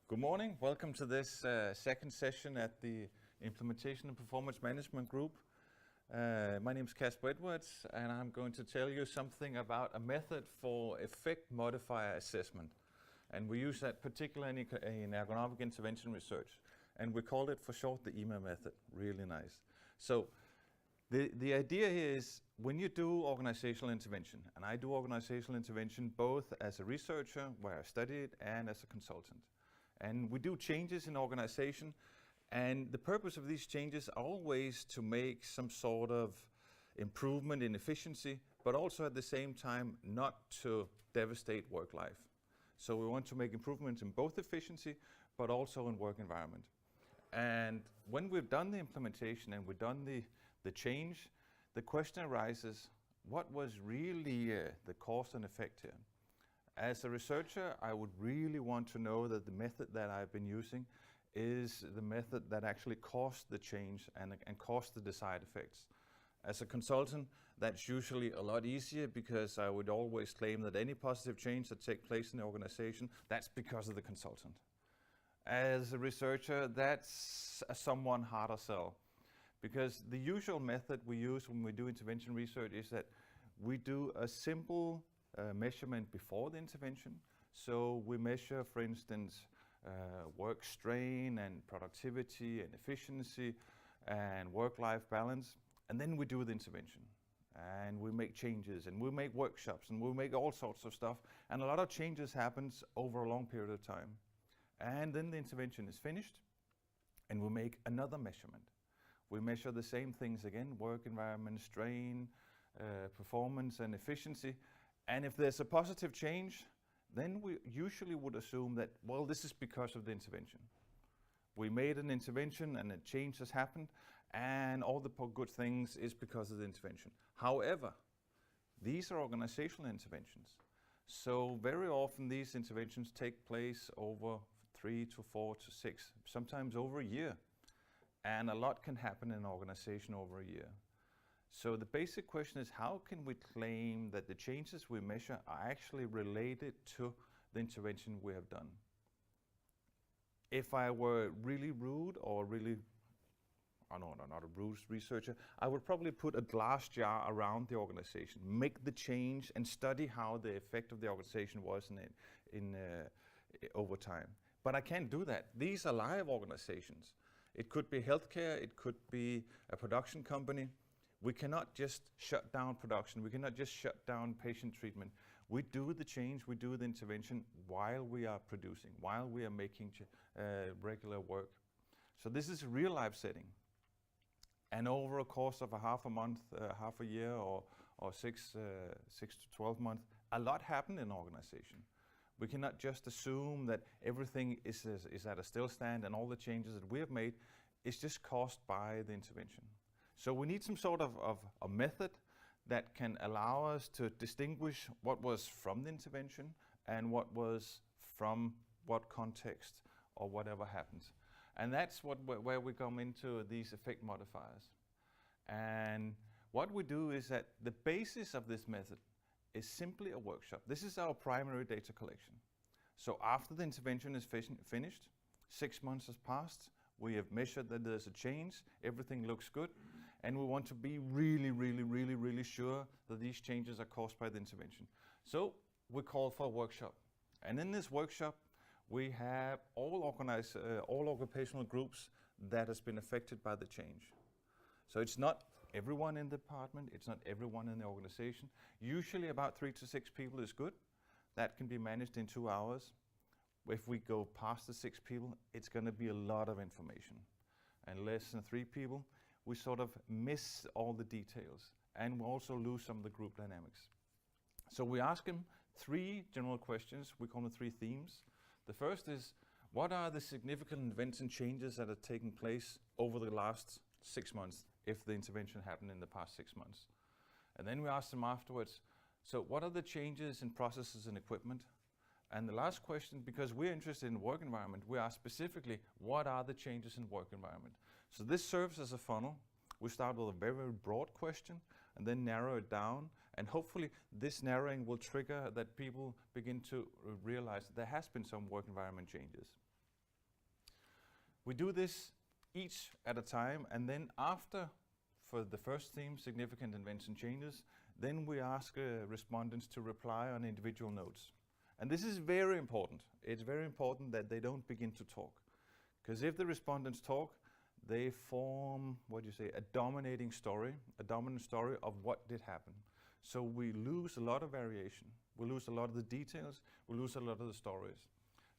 Good morning. Welcome to this second session at the Implementation and Performance Management Group. My name is Kasper Edwards, and I'm going to tell you something about a method for effect modifier assessment. And we use that particularly in ergonomic intervention research. And we call it for short the EMA method. Really nice. So the idea here is when you do organizational intervention, and I do organizational intervention both as a researcher, where I studied, and as a consultant. And we do changes in organization, and the purpose of these changes are always to make some sort of improvement in efficiency, but also at the same time not to devastate work life. So we want to make improvements in both efficiency, but also in work environment. And when we've done the implementation and we've done the change, the question arises, what was really the cause and effect here? As a researcher, I would really want to know that the method that I've been using is the method that actually caused the change and caused the desired effects. As a consultant, that's usually a lot easier because I would always claim that any positive change that takes place in the organization, that's because of the consultant. As a researcher, that's a somewhat harder sell, because the usual method we use when we do intervention research is that we do a simple measurement before the intervention. So we measure, for instance, work strain and productivity and efficiency and work-life balance, and then we do the intervention. And we make changes, and we make workshops, and we make all sorts of stuff, and a lot of changes happens over a long period of time. And then the intervention is finished, and we make another measurement. We measure the same things again, work environment, strain, performance and efficiency. And if there's a positive change, then we usually would assume that, well, this is because of the intervention. We made an intervention and a change has happened, and all the good things is because of the intervention. However, these are organizational interventions. So very often these interventions take place over 3 to 4 to 6, sometimes over a year. And a lot can happen in an organization over a year. So the basic question is, how can we claim that the changes we measure are actually related to the intervention we have done? If I were really rude or really, not a rude researcher, I would probably put a glass jar around the organization, make the change and study how the effect of the organization was over time. But I can't do that. These are live organizations. It could be healthcare, it could be a production company. We cannot just shut down production. We cannot just shut down patient treatment. We do the change, we do the intervention while we are producing, while we are making regular work. So this is a real life setting. And over a course of a half a month, half a year, or 6 to 12 months, a lot happened in an organization. We cannot just assume that everything is at a still stand and all the changes that we have made is just caused by the intervention. So we need some sort of a method that can allow us to distinguish what was from the intervention and what was from what context or whatever happens. And that's where we come into these effect modifiers. And what we do is that the basis of this method is simply a workshop. This is our primary data collection. So after the intervention is finished, 6 months has passed, we have measured that there's a change, everything looks good, and we want to be really sure that these changes are caused by the intervention. So we call for a workshop. And in this workshop, we have all occupational groups that has been affected by the change. So it's not everyone in the department, it's not everyone in the organization. Usually about 3 to 6 people is good. That can be managed in 2 hours. If we go past the 6 people, it's going to be a lot of information. And less than 3 people, we sort of miss all the details, and we also lose some of the group dynamics. So we ask them 3 general questions. We call them 3 themes. The first is, what are the significant events and changes that have taken place over the last 6 months, if the intervention happened in the past 6 months? And then we ask them afterwards, so what are the changes in processes and equipment? And the last question, because we're interested in work environment, we ask specifically, what are the changes in work environment? So this serves as a funnel. We start with a very, very broad question and then narrow it down. And hopefully this narrowing will trigger that people begin to realize that there has been some work environment changes. We do this each at a time, and then after, for the first theme, significant events and changes, then we ask respondents to reply on individual notes. And this is very important. It's very important that they don't begin to talk. Because if the respondents talk, they form, a dominant story of what did happen. So we lose a lot of variation. We lose a lot of the details. We lose a lot of the stories.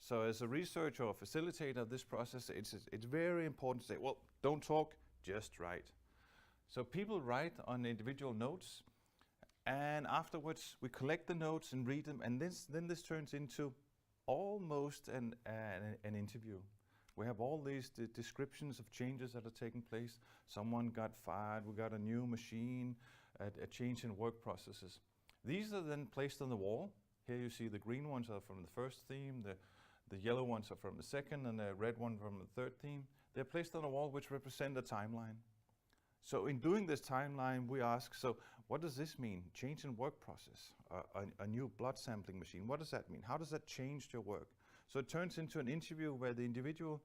So as a researcher or facilitator of this process, it's very important to say, well, don't talk, just write. So people write on individual notes, and afterwards we collect the notes and read them, and then this turns into almost an interview. We have all these descriptions of changes that are taking place. Someone got fired, we got a new machine, a change in work processes. These are then placed on the wall. Here you see the green ones are from the first theme, the yellow ones are from the second, and the red one from the third theme. They're placed on a wall which represent a timeline. So in doing this timeline, we ask, so what does this mean? Change in work process, a new blood sampling machine. What does that mean? How does that change your work? So it turns into an interview where the individual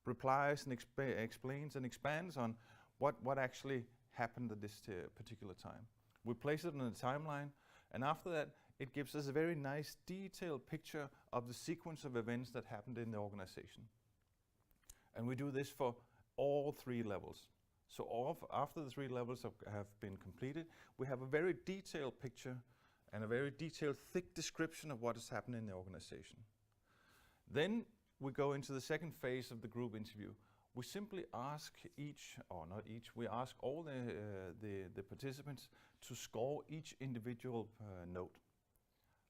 replies and explains and expands on what actually happened at this particular time. We place it on a timeline, and after that, it gives us a very nice detailed picture of the sequence of events that happened in the organization. And we do this for all 3 levels. So after the 3 levels have been completed, we have a very detailed picture and a very detailed, thick description of what has happened in the organization. Then we go into the second phase of the group interview. We simply ask we ask all the participants to score each individual note.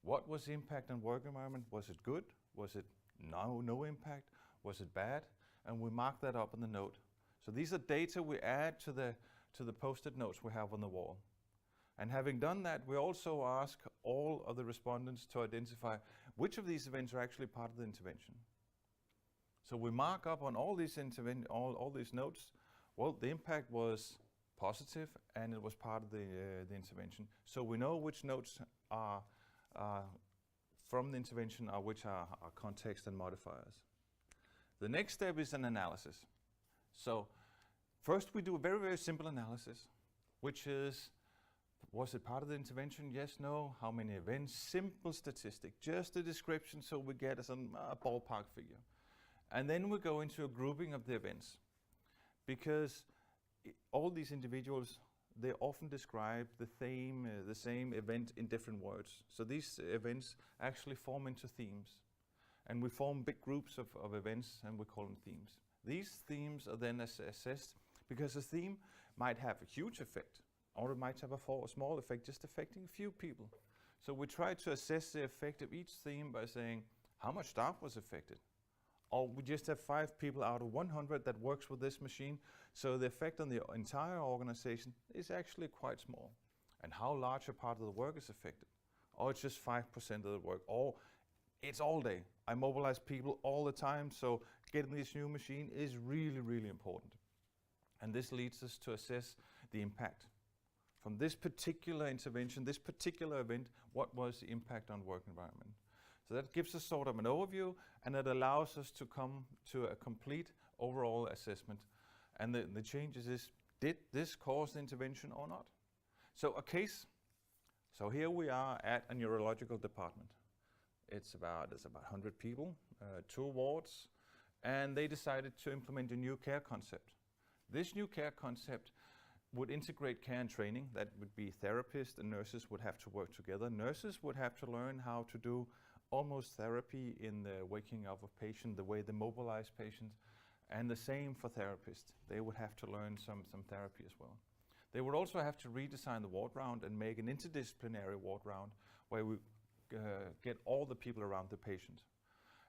What was the impact on work environment? Was it good? Was it no impact? Was it bad? And we mark that up on the note. So these are data we add to the post-it notes we have on the wall. And having done that, we also ask all of the respondents to identify which of these events are actually part of the intervention. So we mark up on all these all these notes. Well, the impact was positive, and it was part of the intervention. So we know which notes are from the intervention, which are context and modifiers. The next step is an analysis. So first we do a very, very simple analysis, which is, was it part of the intervention? Yes, no. How many events? Simple statistic, just a description so we get a ballpark figure. And then we go into a grouping of the events, because all these individuals, they often describe the same event in different words. So these events actually form into themes. And we form big groups of events, and we call them themes. These themes are then assessed, because a theme might have a huge effect, or it might have a small effect, just affecting a few people. So we try to assess the effect of each theme by saying, how much staff was affected? Or we just have 5 people out of 100 that works with this machine, so the effect on the entire organization is actually quite small. And how large a part of the work is affected? Or it's just 5% of the work, or it's all day. I mobilize people all the time, so getting this new machine is really, really important. And this leads us to assess the impact. From this particular intervention, this particular event, what was the impact on work environment? So that gives us sort of an overview, and it allows us to come to a complete overall assessment. And the changes is, did this cause the intervention or not? So a case, so here we are at a neurological department. It's about 100 people, 2 wards, and they decided to implement a new care concept. This new care concept would integrate care and training. That would be therapists and nurses would have to work together. Nurses would have to learn how to do almost therapy in the waking up of patient, the way they mobilize patients, and the same for therapists. They would have to learn some therapy as well. They would also have to redesign the ward round and make an interdisciplinary ward round where we get all the people around the patient.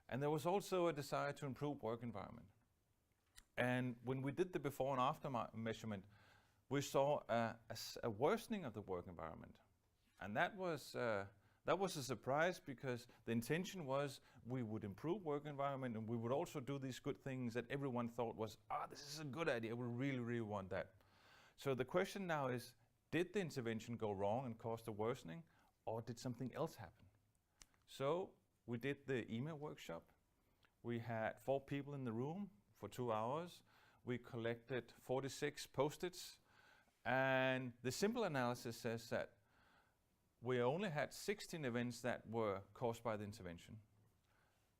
And there was also a desire to improve work environment. And when we did the before and after measurement, we saw a worsening of the work environment. And that was a surprise, because the intention was we would improve work environment, and we would also do these good things that everyone thought was, this is a good idea, we really, really want that. So the question now is, did the intervention go wrong and cause the worsening, or did something else happen? So we did the email workshop. We had 4 people in the room, for 2 hours. We collected 46 post-its, and the simple analysis says that we only had 16 events that were caused by the intervention.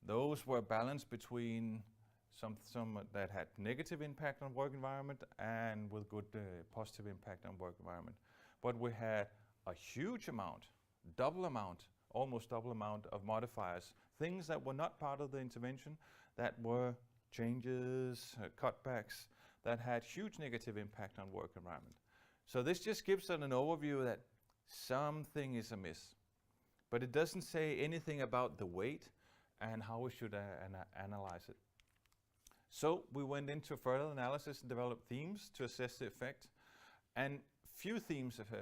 Those were balanced between some that had negative impact on work environment and with good positive impact on work environment. But we had a huge amount, almost double amount of modifiers, things that were not part of the intervention, that were changes, cutbacks, that had huge negative impact on work environment. So this just gives us an overview that something is amiss. But it doesn't say anything about the weight and how we should analyze it. So we went into further analysis and developed themes to assess the effect. And few themes have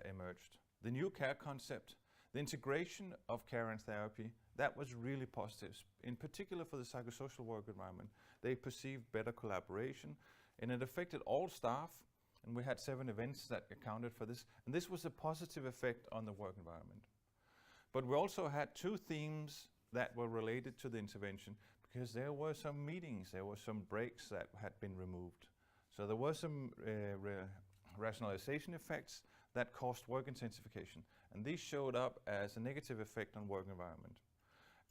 emerged. The new care concept, the integration of care and therapy, that was really positive, in particular for the psychosocial work environment. They perceived better collaboration, and it affected all staff, and we had 7 events that accounted for this, and this was a positive effect on the work environment. But we also had 2 themes that were related to the intervention, because there were some meetings, there were some breaks that had been removed. So there were some rationalization effects that caused work intensification, and these showed up as a negative effect on work environment.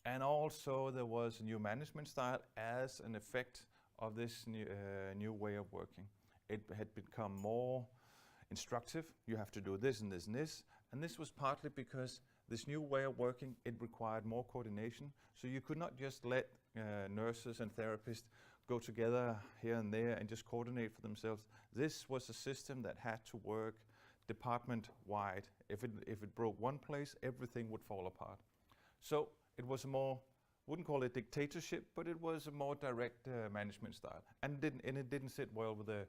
And also there was a new management style as an effect of this new way of working. It had become more instructive. You have to do this and this and this, and this was partly because this new way of working, it required more coordination, so you could not just let nurses and therapists go together here and there and just coordinate for themselves. This was a system that had to work department-wide. If it broke one place, everything would fall apart. So it was a more, wouldn't call it dictatorship, but it was a more direct management style, and it didn't sit well with the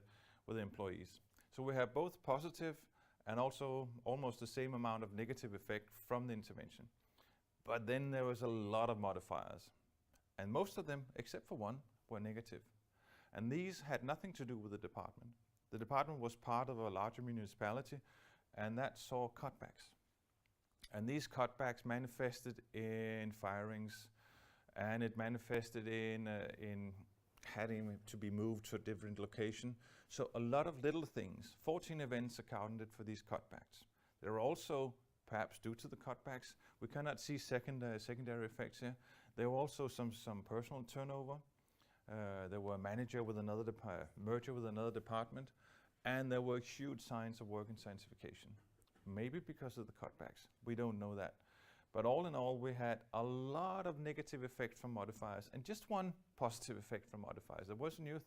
employees. So we have both positive and also almost the same amount of negative effect from the intervention. But then there was a lot of modifiers, and most of them, except for one, were negative. And these had nothing to do with the department. The department was part of a larger municipality, and that saw cutbacks. And these cutbacks manifested in firings, and it manifested in having to be moved to a different location. So a lot of little things. 14 events accounted for these cutbacks. There are also, perhaps due to the cutbacks, we cannot see secondary effects here. There were also some personal turnover. There were a merger with another department, and there were huge signs of work intensification. Maybe because of the cutbacks, we don't know that. But all in all, we had a lot of negative effect from modifiers and just one positive effect from modifiers. There was a new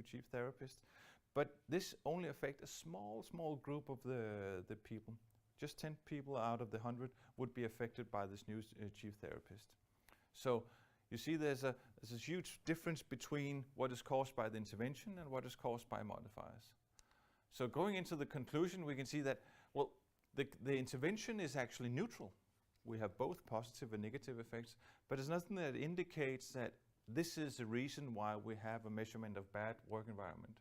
chief therapist, but this only affected a small group of the people. Just 10 people out of the 100 would be affected by this new chief therapist. So you see there's a huge difference between what is caused by the intervention and what is caused by modifiers. So going into the conclusion, we can see that, well, the intervention is actually neutral. We have both positive and negative effects, but there's nothing that indicates that this is the reason why we have a measurement of bad work environment.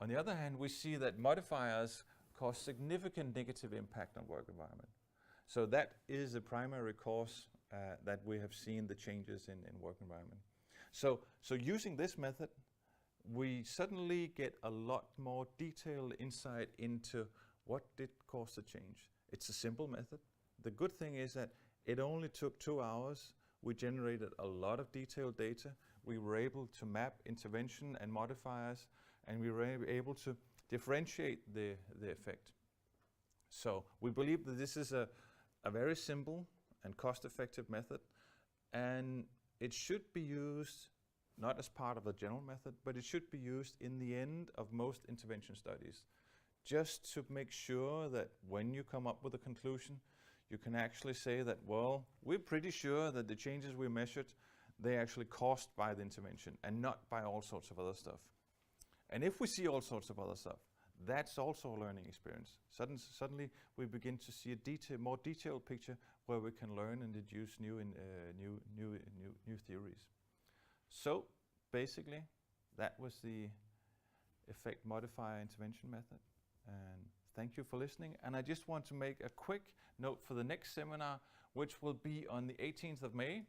On the other hand, we see that modifiers cause significant negative impact on work environment. So that is the primary cause that we have seen the changes in work environment. So using this method, we suddenly get a lot more detailed insight into what did cause the change. It's a simple method. The good thing is that it only took 2 hours. We generated a lot of detailed data. We were able to map intervention and modifiers, and we were able to differentiate the effect. So we believe that this is a very simple and cost-effective method, and it should be used not as part of the general method, but it should be used in the end of most intervention studies, just to make sure that when you come up with a conclusion, you can actually say that, well, we're pretty sure that the changes we measured, they're actually caused by the intervention and not by all sorts of other stuff. And if we see all sorts of other stuff, that's also a learning experience. Suddenly we begin to see a more detailed picture where we can learn and deduce new theories. So basically, that was the effect modifier intervention method. And thank you for listening. And I just want to make a quick note for the next seminar, which will be on the 18th of May.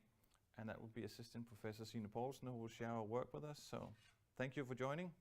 and that will be Assistant Professor Signe Poulsen, who will share our work with us. So thank you for joining.